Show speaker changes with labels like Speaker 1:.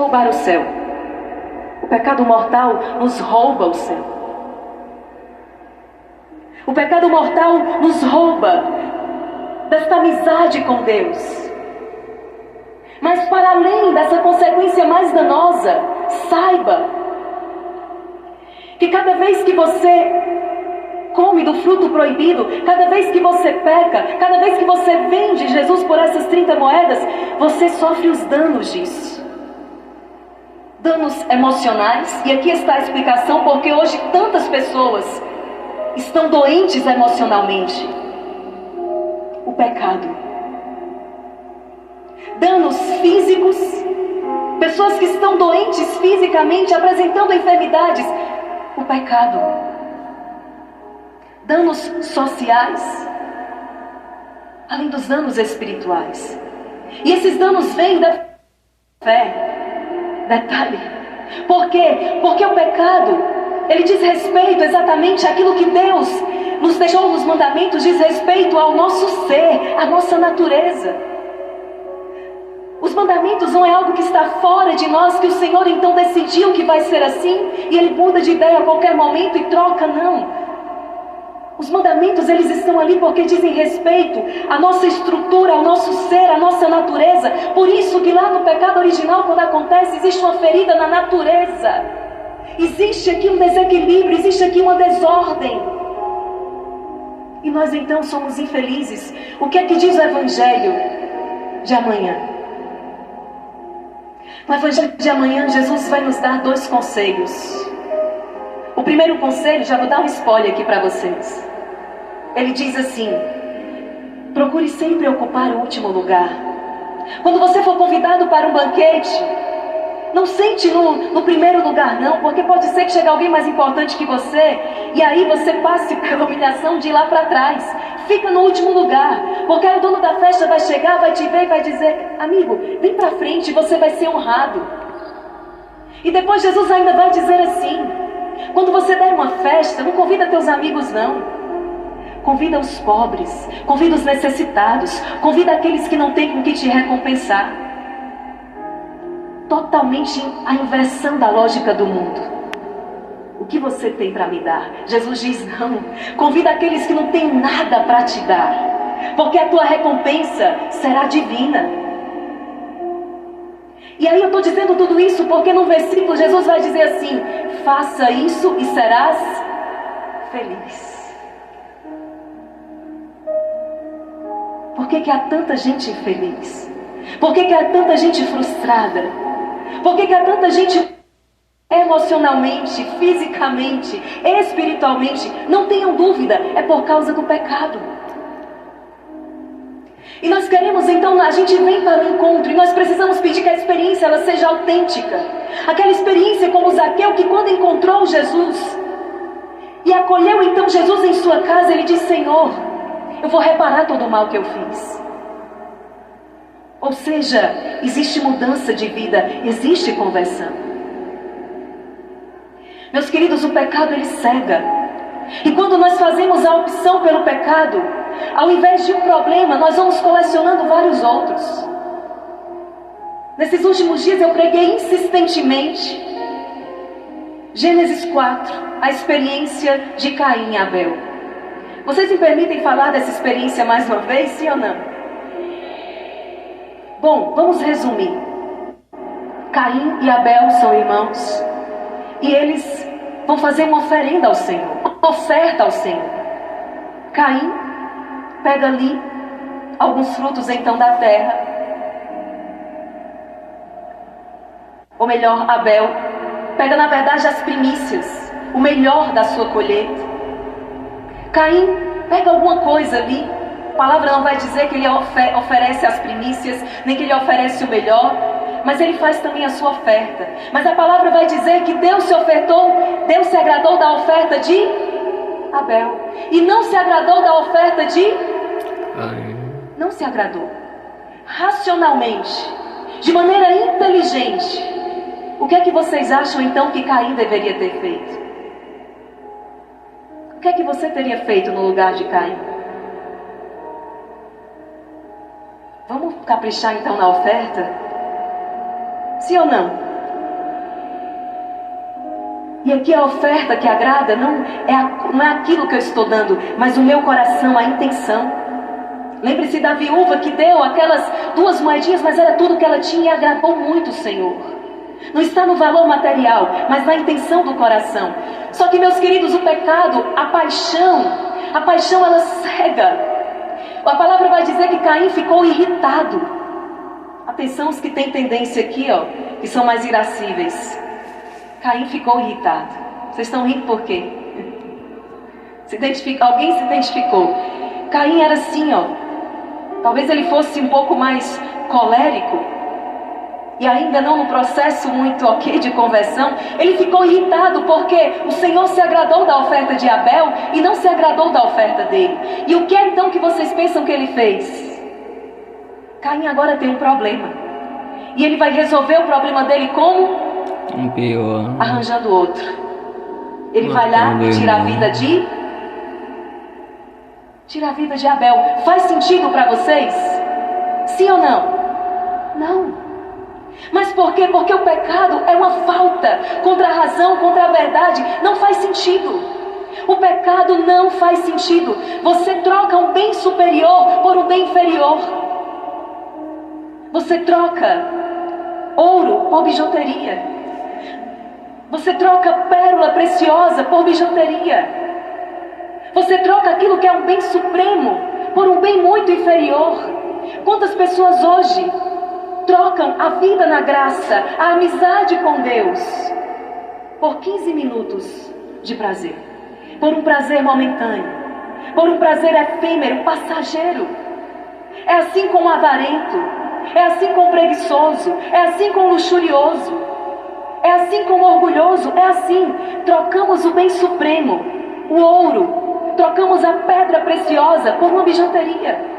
Speaker 1: roubar o céu. O pecado mortal nos rouba o céu. O pecado mortal nos rouba desta amizade com Deus. Mas para além dessa consequência mais danosa, saiba que cada vez que você come do fruto proibido, cada vez que você peca, cada vez que você vende Jesus por essas 30 moedas, você sofre os danos disso. Danos emocionais, e aqui está a explicação porque hoje tantas pessoas estão doentes emocionalmente. O pecado. Danos físicos, pessoas que estão doentes fisicamente, apresentando enfermidades. O pecado. Danos sociais, além dos danos espirituais. E esses danos vêm da fé. Detalhe. Por quê? Porque o pecado, ele diz respeito exatamente àquilo que Deus nos deixou nos mandamentos, diz respeito ao nosso ser, à nossa natureza. Os mandamentos não é algo que está fora de nós, que o Senhor então decidiu que vai ser assim, e Ele muda de ideia a qualquer momento e troca, não. Os mandamentos, eles estão ali porque dizem respeito à nossa estrutura, ao nosso ser, à nossa natureza. Por isso que lá no pecado original, quando acontece, existe uma ferida na natureza. Existe aqui um desequilíbrio, existe aqui uma desordem. E nós então somos infelizes. O que é que diz o Evangelho de amanhã? No Evangelho de amanhã, Jesus vai nos dar 2 conselhos. O primeiro conselho, já vou dar um spoiler aqui para vocês. Ele diz assim: procure sempre ocupar o último lugar. Quando você for convidado para um banquete, não sente no primeiro lugar não, porque pode ser que chegue alguém mais importante que você, e aí você passe pela humilhação de ir lá para trás. Fica no último lugar, porque aí o dono da festa vai chegar, vai te ver e vai dizer: amigo, vem para frente, você vai ser honrado. E depois Jesus ainda vai dizer assim: quando você der uma festa, não convida teus amigos não. Convida os pobres, convida os necessitados, convida aqueles que não têm com que te recompensar. Totalmente a inversão da lógica do mundo. O que você tem para me dar? Jesus diz: não, convida aqueles que não têm nada para te dar, porque a tua recompensa será divina. E aí eu estou dizendo tudo isso porque no versículo Jesus vai dizer assim: faça isso e serás feliz. Por que há tanta gente infeliz? Por que há tanta gente frustrada? Por que há tanta gente emocionalmente, fisicamente, espiritualmente? Não tenham dúvida, é por causa do pecado. E nós queremos então, a gente vem para o encontro e nós precisamos pedir que a experiência ela seja autêntica. Aquela experiência como Zaqueu, que quando encontrou Jesus e acolheu então Jesus em sua casa, ele disse: Senhor, eu vou reparar todo o mal que eu fiz. Ou seja, existe mudança de vida, existe conversão. Meus queridos, o pecado ele cega. E quando nós fazemos a opção pelo pecado, ao invés de um problema, nós vamos colecionando vários outros. Nesses últimos dias eu preguei insistentemente Gênesis 4, a experiência de Caim e Abel. Vocês me permitem falar dessa experiência mais uma vez, sim ou não? Bom, vamos resumir. Caim e Abel são irmãos e eles vão fazer uma oferenda ao Senhor, uma oferta ao Senhor. Caim pega ali alguns frutos então da terra, ou melhor, Abel pega na verdade as primícias, o melhor da sua colheita. Caim pega alguma coisa ali, a palavra não vai dizer que ele oferece as primícias, nem que ele oferece o melhor, mas ele faz também a sua oferta. Mas a palavra vai dizer que Deus se agradou da oferta de Abel, e não se agradou da oferta de não se agradou. Racionalmente, de maneira inteligente, o que é que vocês acham então que Caim deveria ter feito? O que é que você teria feito no lugar de Caim? Vamos caprichar então na oferta? Sim ou não? E aqui a oferta que agrada não é aquilo que eu estou dando, mas o meu coração, a intenção. Lembre-se da viúva que deu aquelas 2 moedinhas, mas era tudo que ela tinha e agradou muito o Senhor. Não está no valor material, mas na intenção do coração. Só que, meus queridos, o pecado, a paixão ela cega. A palavra vai dizer que Caim ficou irritado. Atenção os que têm tendência aqui, que são mais irascíveis. Caim ficou irritado. Vocês estão rindo por quê? Alguém se identificou. Caim era assim, talvez ele fosse um pouco mais colérico. E ainda não no processo muito de conversão. Ele ficou irritado porque o Senhor se agradou da oferta de Abel e não se agradou da oferta dele. E o que é então que vocês pensam que ele fez? Caim agora tem um problema. E ele vai resolver o problema dele como?
Speaker 2: Pior.
Speaker 1: Arranjando outro. Ele vai lá e tira a vida de Abel. Faz sentido para vocês? Sim ou não? Não. Mas por quê? Porque o pecado é uma falta contra a razão, contra a verdade. Não faz sentido. O pecado não faz sentido. Você troca um bem superior por um bem inferior. Você troca ouro por bijuteria. Você troca pérola preciosa por bijuteria. Você troca aquilo que é um bem supremo por um bem muito inferior. Quantas pessoas hoje trocam a vida na graça, a amizade com Deus, por 15 minutos de prazer, por um prazer momentâneo, por um prazer efêmero, passageiro. É assim com o avarento, é assim com o preguiçoso, é assim com o luxurioso, é assim com o orgulhoso, é assim. Trocamos o bem supremo, o ouro, trocamos a pedra preciosa por uma bijuteria.